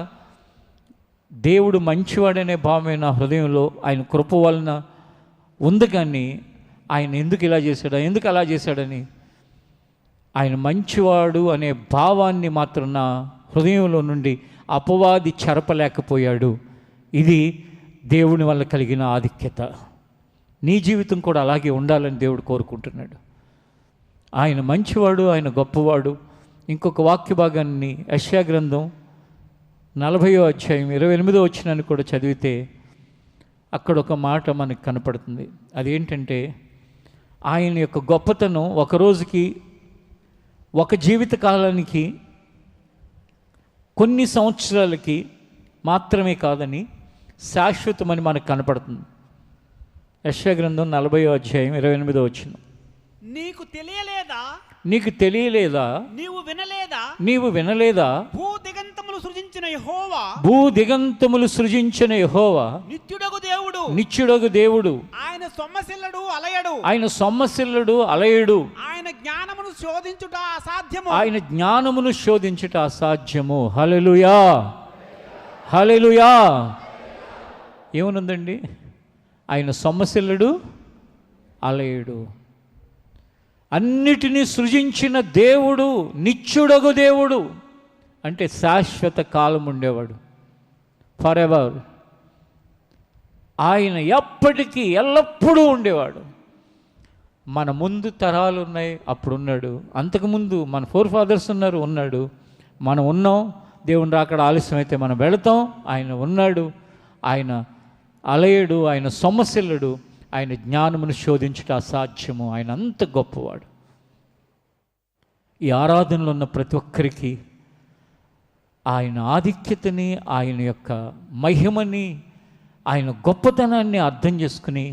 దేవుడు మంచివాడనే భావమే నా హృదయంలో ఆయన కృప వలన ఉంది. కానీ ఆయన ఎందుకు ఇలా చేశాడా, ఎందుకు అలా చేశాడని ఆయన మంచివాడు అనే భావాన్ని మాత్రం నా హృదయంలో నుండి అపవాది చెరపలేకపోయాడు. ఇది దేవుని వల్ల కలిగిన ఆధిక్యత. నీ జీవితం కూడా అలాగే ఉండాలని దేవుడు కోరుకుంటున్నాడు. ఆయన మంచివాడు, ఆయన గొప్పవాడు. ఇంకొక వాక్య భాగాన్ని యెషయా గ్రంథం 40వ అధ్యాయం 28వ వచనాన్ని కూడా చదివితే అక్కడ ఒక మాట మనకు కనపడుతుంది. అదేంటంటే ఆయన యొక్క గొప్పతనం ఒక రోజుకి, ఒక జీవిత కాలానికి, కొన్ని సంవత్సరాలకి మాత్రమే కాదని శాశ్వతమని మనకు కనపడుతుంది. యెషయా గ్రంథం 40వ అధ్యాయం 28వ వచనం. నీకు తెలియలేదా, నీకు తెలియలేదా, నీవు వినలేదా, భూదిగంతములు సృజించిన యెహోవా నిత్యుడగు దేవుడు, ఆయన సొమ్మసిల్లుడు అలయడు, ఆయన జ్ఞానమును శోధించుట అసాధ్యము. హల్లెలూయా, హల్లెలూయా. ఏమనుందండి? ఆయన సొమ్మసిల్లుడు అలయడు. అన్నిటినీ సృజించిన దేవుడు, నిత్యుడగు దేవుడు అంటే శాశ్వత కాలం ఉండేవాడు, ఫర్ ఎవర్. ఆయన ఎప్పటికీ ఎల్లప్పుడూ ఉండేవాడు. మన ముందు తరాలు ఉన్నాయి, అప్పుడున్నాడు. అంతకుముందు మన ఫోర్ఫాదర్స్ ఉన్నారు, ఉన్నాడు. మనం ఉన్నాం. దేవుని రాకడ ఆలస్యం అయితే మనం వెళతాం. ఆయన ఉన్నాడు. ఆయన అలయడు, ఆయన సొమ్మసిల్లుడు, ఆయన జ్ఞానమును శోధించుట అసాధ్యము. ఆయన అంత గొప్పవాడు. ఈ ఆరాధనలో ఉన్న ప్రతి ఒక్కరికి ఆయన ఆధిక్యతని, ఆయన యొక్క మహిమని, ఆయన గొప్పతనాన్ని అర్థం చేసుకుని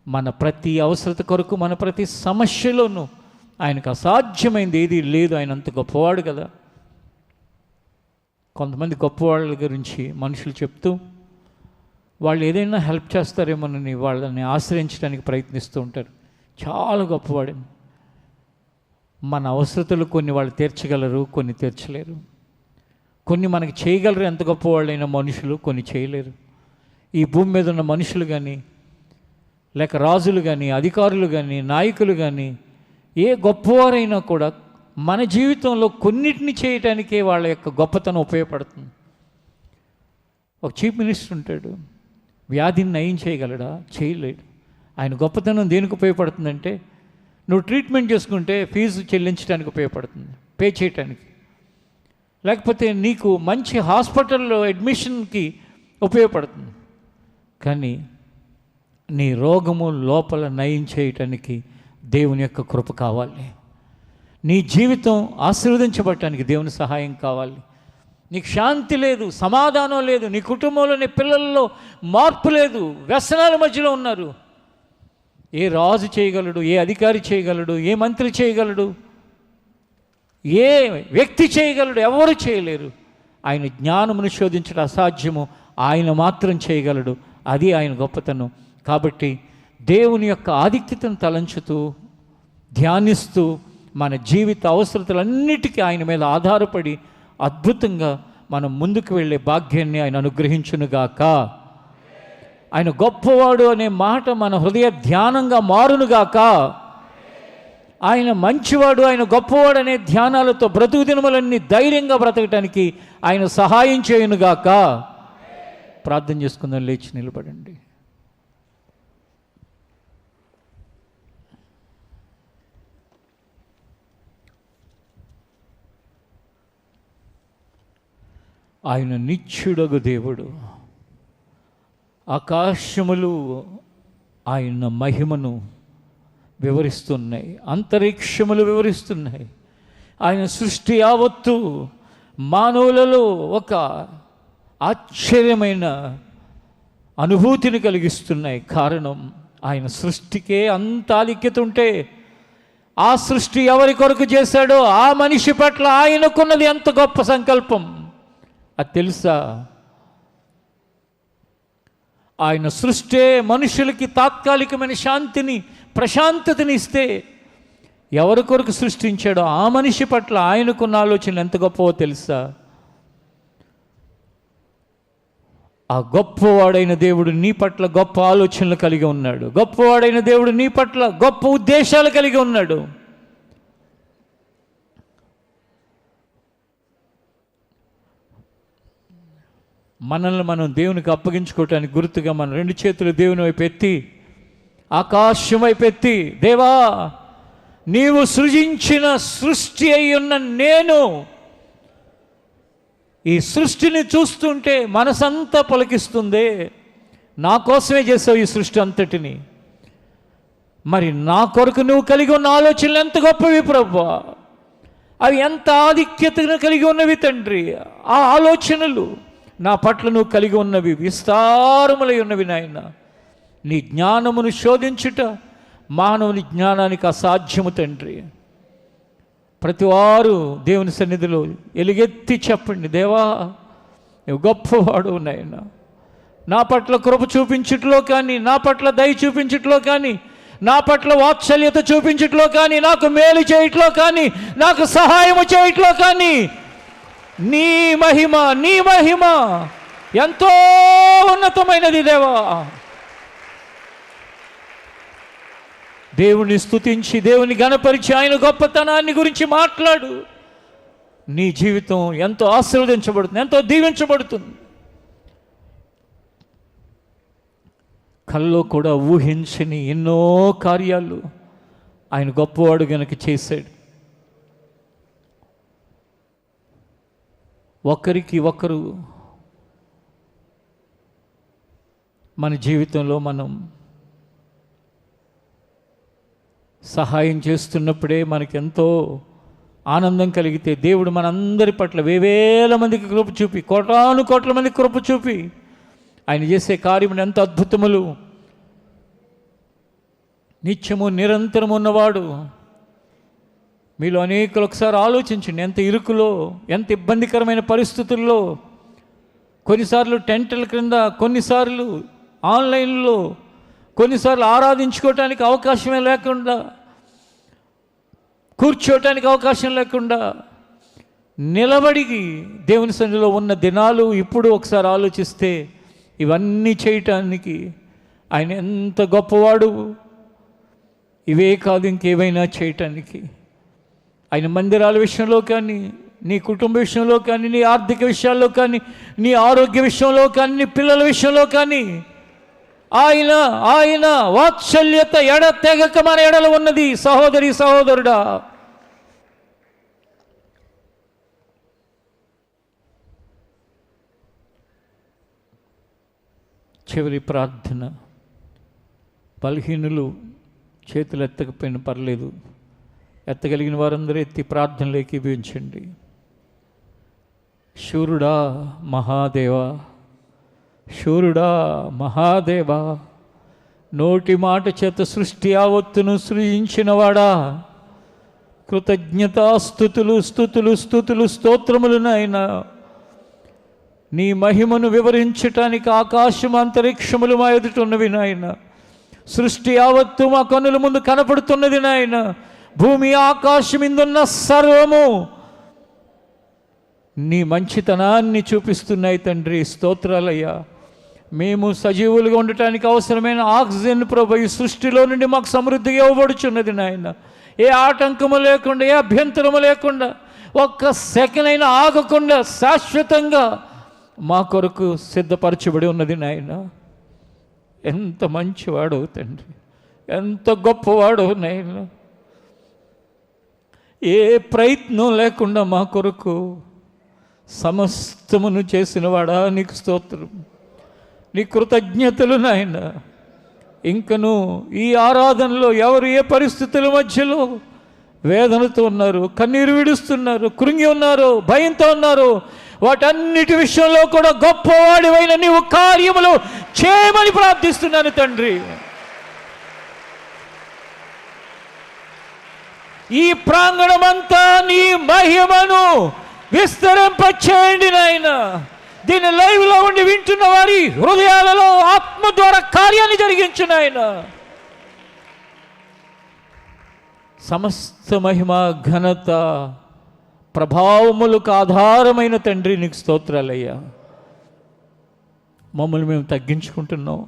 మన ప్రతి అవసరత కొరకు, మన ప్రతి సమస్యలోనూ ఆయనకు అసాధ్యమైంది ఏది లేదు. ఆయన అంత గొప్పవాడు కదా. కొంతమంది గొప్పవాళ్ళ గురించి మనుషులు చెప్తూ వాళ్ళు ఏదైనా హెల్ప్ చేస్తారేమోనని వాళ్ళని ఆశ్రయించడానికి ప్రయత్నిస్తూ ఉంటారు. చాలా గొప్పవాడని. మన అవసరతలు కొన్ని వాళ్ళు తీర్చగలరు, కొన్ని తీర్చలేరు. కొన్ని మనకి చేయగలరు, ఎంత గొప్పవాళ్ళైన మనుషులు, కొన్ని చేయలేరు. ఈ భూమి మీద ఉన్న మనుషులు కానీ, లేక రాజులు కానీ, అధికారులు కానీ, నాయకులు కానీ, ఏ గొప్పవారైనా కూడా మన జీవితంలో కొన్నిటిని చేయటానికే వాళ్ళ యొక్క గొప్పతనం ఉపయోగపడుతుంది. ఒక చీఫ్ మినిస్టర్ ఉంటాడు, వ్యాధిని నయం చేయగలడా? చేయలేడు. ఆయన గొప్పతనం దేనికి ఉపయోగపడుతుందంటే, నువ్వు ట్రీట్మెంట్ చేసుకుంటే ఫీజు చెల్లించడానికి ఉపయోగపడుతుంది, పే చేయటానికి. లేకపోతే నీకు మంచి హాస్పిటల్లో అడ్మిషన్కి ఉపయోగపడుతుంది. కానీ నీ రోగము లోపల నయం చేయటానికి దేవుని యొక్క కృప కావాలి. నీ జీవితం ఆశీర్వదించబడటానికి దేవుని సహాయం కావాలి. నీకు శాంతి లేదు, సమాధానం లేదు, నీ కుటుంబంలో, నీ పిల్లల్లో మార్పు లేదు, వ్యసనాల మధ్యలో ఉన్నారు. ఏ రాజు చేయగలడు? ఏ అధికారి చేయగలడు? ఏ మంత్రి చేయగలడు? ఏ వ్యక్తి చేయగలడు? ఎవరు చేయలేరు. ఆయన జ్ఞానమును శోధించడం అసాధ్యము, ఆయన మాత్రం చేయగలడు. అది ఆయన గొప్పతనం. కాబట్టి దేవుని యొక్క ఆధిక్యతను తలంచుతూ, ధ్యానిస్తూ, మన జీవిత అవసరతలన్నిటికీ ఆయన మీద ఆధారపడి అద్భుతంగా మనం ముందుకు వెళ్ళే భాగ్యాన్ని ఆయన అనుగ్రహించునుగాక. ఆయన గొప్పవాడు అనే మాట మన హృదయ ధ్యానంగా మారునుగాక. ఆయన మంచివాడు, ఆయన గొప్పవాడు అనే ధ్యానాలతో బ్రతుకు దినములన్నీ ధైర్యంగా బ్రతకటానికి ఆయన సహాయం చేయునుగాక. ప్రార్థన చేసుకుందాం. లేచి నిలబడండి. ఆయన నిత్యుడగు దేవుడు, ఆకాశములు ఆయన మహిమను వివరిస్తున్నాయి, అంతరిక్షములు వివరిస్తున్నాయి. ఆయన సృష్టి యావత్తు మానవులలో ఒక ఆశ్చర్యమైన అనుభూతిని కలిగిస్తున్నాయి. కారణం ఆయన సృష్టికే అంత ఆధిక్యత ఉంటే ఆ సృష్టి ఎవరి కొరకు చేశాడో ఆ మనిషి పట్ల ఆయనకున్నది ఎంత గొప్ప సంకల్పం అది తెలుసా? ఆయన సృష్టి మనుషులకి తాత్కాలికమైన శాంతిని, ప్రశాంతతని ఇస్తే ఎవరి కొరకు సృష్టించాడో ఆ మనిషి పట్ల ఆయనకున్న ఆలోచనలు ఎంత గొప్పవో తెలుసా? ఆ గొప్పవాడైన దేవుడు నీ పట్ల గొప్ప ఆలోచనలు కలిగి ఉన్నాడు. గొప్పవాడైన దేవుడు నీ పట్ల గొప్ప ఉద్దేశాలు కలిగి ఉన్నాడు. మనల్ని మనం దేవునికి అప్పగించుకోవటానికి గుర్తుగా మన 2 చేతులు దేవుని వైపు ఎత్తి, ఆకాశం వైపు ఎత్తి, దేవా నీవు సృజించిన సృష్టి అయి ఉన్న నేను ఈ సృష్టిని చూస్తుంటే మనసంతా పలికిస్తుంది, నా కోసమే చేసావు ఈ సృష్టి అంతటిని, మరి నా కొరకు నువ్వు కలిగి ఉన్న ఆలోచనలు ఎంత గొప్పవి ప్రభువా, అవి ఎంత ఆధిక్యతను కలిగి ఉన్నవి తండ్రి. ఆ ఆలోచనలు నా పట్ల నువ్వు కలిగి ఉన్నవి విస్తారములై ఉన్నవి నాయన. నీ జ్ఞానమును శోధించుట మానవుని జ్ఞానానికి అసాధ్యము తండ్రి. ప్రతివారు దేవుని సన్నిధిలో ఎలుగెత్తి చెప్పండి, దేవా నువ్వు గొప్పవాడు నాయన. నా పట్ల కృప చూపించుట్లో కానీ, నా పట్ల దయ చూపించుట్లో కానీ, నా పట్ల వాత్సల్యత చూపించుట్లో కానీ, నాకు మేలు చేయట్లో కానీ, నాకు సహాయము చేయట్లో కానీ నీ మహిమ ఎంతో ఉన్నతమైనది దేవా. దేవుని స్తుతించి, దేవుని ఘనపరిచి, ఆయన గొప్పతనాన్ని గురించి మాట్లాడు. నీ జీవితం ఎంతో ఆశీర్వదించబడుతుంది, ఎంతో దీవించబడుతుంది. కల్లో కూడా ఊహించని ఎన్నో కార్యాలు ఆయన గొప్పవాడు గనక చేశాడు. ఒకరికి ఒకరు మన జీవితంలో మనం సహాయం చేస్తున్నప్పుడే మనకెంతో ఆనందం కలిగితే దేవుడు మనందరి పట్ల వేవేల మందికి కృప చూపి, కోటాను కోట్ల మందికి కృప చూపి ఆయన చేసే కార్యములు ఎంత అద్భుతములు. నిత్యము నిరంతరము ఉన్నవాడు. మీలో అనేకులు ఒకసారి ఆలోచించండి, ఎంత ఇరుకులో, ఎంత ఇబ్బందికరమైన పరిస్థితుల్లో, కొన్నిసార్లు టెంట్ల క్రింద, కొన్నిసార్లు ఆన్లైన్లో, కొన్నిసార్లు ఆరాధించుకోవటానికి అవకాశమే లేకుండా, కూర్చోవటానికి అవకాశం లేకుండా నిలబడి దేవుని సన్నిధిలో ఉన్న దినాలు ఇప్పుడు ఒకసారి ఆలోచిస్తే ఇవన్నీ చేయటానికి ఆయన ఎంత గొప్పవాడు. ఇవే కాదు ఇంకేవైనా చేయటానికి ఆయన మందిరాల విషయంలో కానీ, నీ కుటుంబ విషయంలో కానీ, నీ ఆర్థిక విషయాల్లో కానీ, నీ ఆరోగ్య విషయంలో కానీ, నీ పిల్లల విషయంలో కానీ ఆయన వాత్సల్యత ఎడతెగక మన ఎడల ఉన్నది. సహోదరి సహోదరుడా, చివరి ప్రార్థన. బలహీనులు చేతులు ఎత్తకపోయినా పర్లేదు, ఎత్తగలిగిన వారందరూ ఎత్తి ప్రార్థనలు ఏకీభవించండి. శూరుడా మహాదేవా, శూరుడా మహాదేవా, నోటి మాట చేత సృష్టి యావత్తును సృజించినవాడా, కృతజ్ఞతాస్తుతులు స్తుతులు స్తుతులు స్తోత్రములు నాయనా. నీ మహిమను వివరించటానికి ఆకాశం అంతరిక్షములు మా ఎదుట ఉన్నవి నాయన. సృష్టి యావత్తు మా కన్నుల ముందు కనపడుతున్నది నాయన. భూమి ఆకాశం ఇందున్న సర్వము నీ మంచితనాన్ని చూపిస్తున్నాయి తండ్రి. స్తోత్రాలయ్యా. మేము సజీవులుగా ఉండటానికి అవసరమైన ఆక్సిజన్ ప్రభు ఈ సృష్టిలో నుండి మాకు సమృద్ధిగా ఇవ్వబడుచున్నది నాయన. ఏ ఆటంకము లేకుండా, ఏ అభ్యంతరము లేకుండా, ఒక్క సెకండ్ అయినా ఆగకుండా శాశ్వతంగా మా కొరకు సిద్ధపరచబడి ఉన్నది నాయన. ఎంత మంచివాడవు తండ్రి, ఎంత గొప్పవాడవు నాయన. ఏ ప్రయత్నం లేకుండా మా కొరకు సమస్తమును చేసినవాడా నీకు స్తోత్రం. నీ కృతజ్ఞతలు నాయన. ఇంకను ఈ ఆరాధనలో ఎవరు ఏ పరిస్థితుల మధ్యలో వేదనతో ఉన్నారు, కన్నీరు విడుస్తున్నారు, కృంగి ఉన్నారు, భయంతో ఉన్నారు, వాటన్నిటి విషయంలో కూడా గొప్పవాడివైన నీవు కార్యములు చేయమని ప్రార్థిస్తున్నాను తండ్రి. ఈ ప్రాంగణమంతా నీ మహిమను విస్తరింపచేయండి నాయన. దీని లైవ్లో ఉండి వింటున్న వారి హృదయాలలో ఆత్మ ద్వారా కార్యాన్ని జరిగించు నాయన. సమస్త మహిమ, ఘనత, ప్రభావములకు ఆధారమైన తండ్రి నీకు స్తోత్రాలయ్యా. మమ్మల్ని మేము తగ్గించుకుంటున్నాం.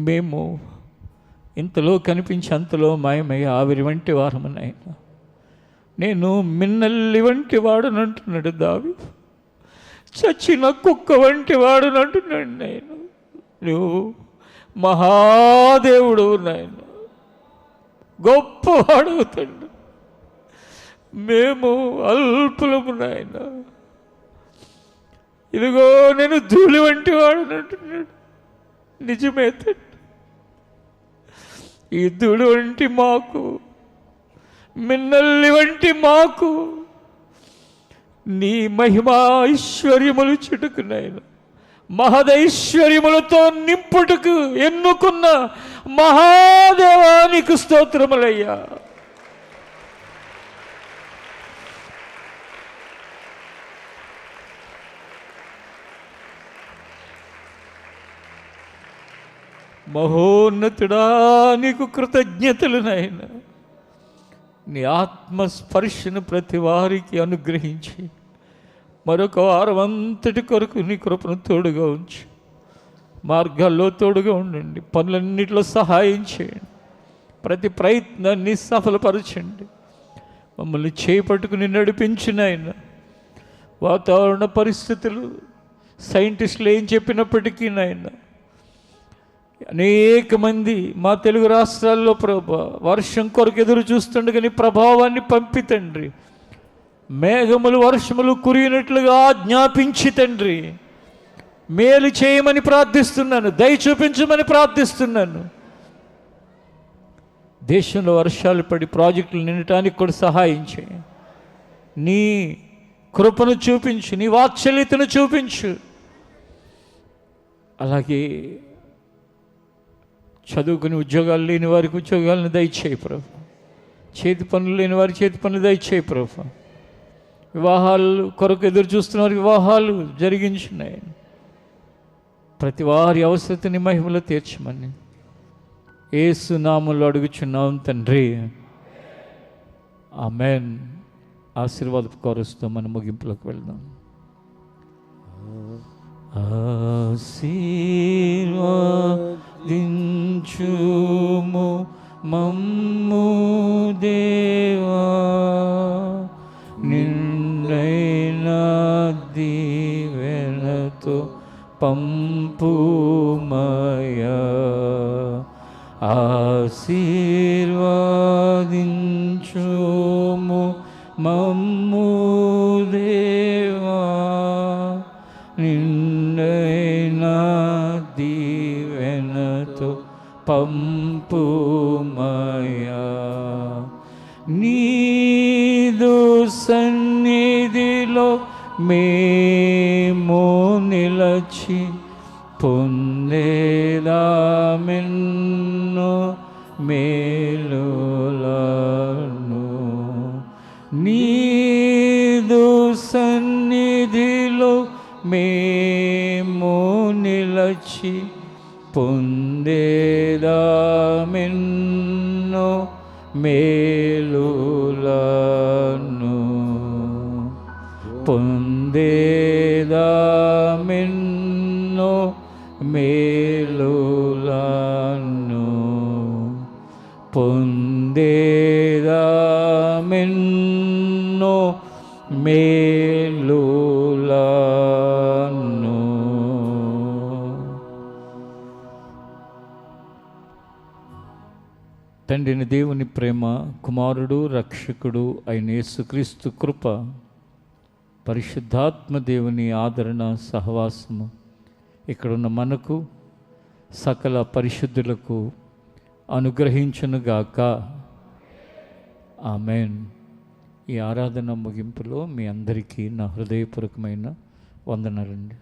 మేము ఇంతలో కనిపించి అంతలో మాయమయ్య ఆవిరి వంటి వారము నాయన. నేను మిన్నల్లి వంటి వాడునంటున్నాడు దావీదు, చచ్చిన కుక్క వంటి వాడునంటున్నాడు నేను. నువ్వు మహాదేవుడు నాయన, గొప్పవాడు తండ్రి. మేము అల్పులము నాయన. ఇదిగో నేను ధూళి వంటి వాడునంటున్నాడు. నిజమే తండ్రి. ఈ ధూళి వంటి మాకు, మిన్నల్లి వంటి మాకు నీ మహిమా ఐశ్వర్యములు చుట్టుకు నాయన, మహదైశ్వర్యములతో నింపుటకు ఎన్నుకున్న మహాదేవానికి స్తోత్రములయ్యా. మహోన్నతుడా నీకు కృతజ్ఞతలు నాయన. నీ ఆత్మస్పర్శను ప్రతి వారికి అనుగ్రహించి మరొక వారం అంతటి కొరకు నీ కృపను తోడుగా ఉంచి, మార్గాల్లో తోడుగా ఉండండి, పనులన్నింటిలో సహాయం చేయండి, ప్రతి ప్రయత్నాన్ని సఫలపరచండి. మమ్మల్ని చేపట్టుకుని నడిపించిన ఆయన. వాతావరణ పరిస్థితులు సైంటిస్టులు ఏం చెప్పినప్పటికీ నాయన, అనేక మంది మా తెలుగు రాష్ట్రాల్లో ప్రభా వర్షం కొరకు ఎదురు చూస్తుండగా నీ ప్రభావాన్ని పంపి తండ్రి, మేఘములు వర్షములు కురిగినట్లుగా ఆజ్ఞాపించి తండ్రి మేలు చేయమని ప్రార్థిస్తున్నాను, దయ చూపించమని ప్రార్థిస్తున్నాను. దేశంలో వర్షాలు పడి ప్రాజెక్టులు నిండటానికి కూడా సహాయం చేయి. నీ కృపను చూపించు, నీ వాత్సల్యతను చూపించు. అలాగే చదువుకుని ఉద్యోగాలు లేని వారికి ఉద్యోగాలను దయచేయి ప్రభు. చేతి పనులు లేని వారికి చేతి పనులు దయచేయి ప్రభు. వివాహాలు కొరకు ఎదురు చూస్తున్న వారికి వివాహాలు జరిగించున్నాయి. ప్రతి వారి అవసరతని మహిమలో తీర్చమని యేసు నామములో అడుగుచున్నాం తండ్రి, ఆమేన్. ఆశీర్వాదపు కోరుస్తూ మన ముగింపులోకి వెళ్దాం. ఆశీర్వదించుము మమ్ము దేవా, నిండైన దీవెనతో పంపుమయా. ఆశీర్వదించుము మమ్ము దేవా, నిండైన దీవెనతో పంపుమయా. నీదు సన్నిధిలో మేము నిలచి పొందేదామెన్నో మేలులను. నీదు సన్నిధిలో మేము నిలచి పొందేదామెన్నో మేలులను. పొందేదామెన్నో మేలులను. పొందేదామెన్నో మేలులను. తండ్రిని దేవుని ప్రేమ, కుమారుడు రక్షకుడు అయిన యేసుక్రీస్తు కృప, పరిశుద్ధాత్మ దేవుని ఆదరణ సహవాసము ఇక్కడున్న మనకు సకల పరిశుద్ధులకు అనుగ్రహించునుగాక. ఆమేన్. ఈ ఆరాధన ముగింపులో మీ అందరికీ నా హృదయపూర్వకమైన వందనాలండి.